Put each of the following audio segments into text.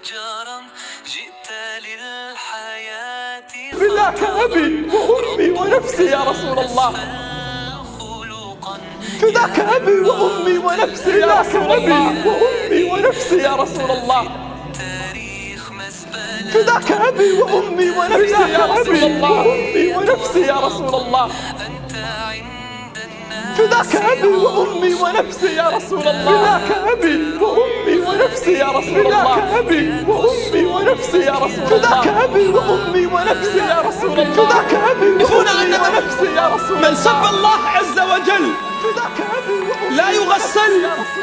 نجارا جئت للحياة فداك أبي وأمي ونفسي يا رسول الله، فداك أبي وأمي ونفسي يا رسول الله، وأمي ونفسي يا رسول الله، فداك أبي وأمي ونفسي يا رسول الله، وأمي ونفسي يا رسول الله، فداك أبي وأمي ونفسي يا رسول الله، فداك أبي وأمي ونفسي يا رسول الله، فداك أبي وأمي ونفسي يا رسول الله، فداك أبي وأمي ونفسي يا رسول الله، فداك أبي وأمي ونفسي يا رسول الله. من سب الله عز وجل لا يغسل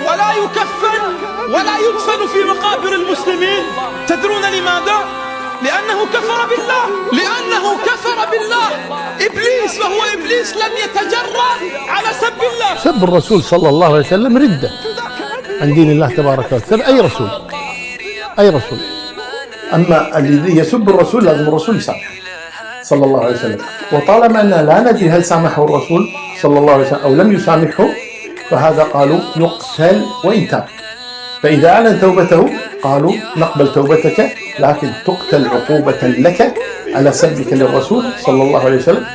ولا يكفن ولا يدفن في مقابر المسلمين. تدرون لماذا؟ لأنه كفر بالله، لأنه كفر بالله. إبليس وهو إبليس لم يتجرأ على سب الله. سب الرسول صلى الله عليه وسلم ردة عن دين الله تبارك وتعالى. أي رسول، أي رسول. أما الذي يسب الرسول لازم الرسول يسامحه صلى الله عليه وسلم، وطالما أننا لا ندري هل سامحه الرسول صلى الله عليه وسلم أو لم يسامحه، فهذا قالوا يقتل وإن تاب. فإذا أعلن توبته قالوا نقبل توبتك، لكن تقتل عقوبة لك على سبك للرسول صلى الله عليه وسلم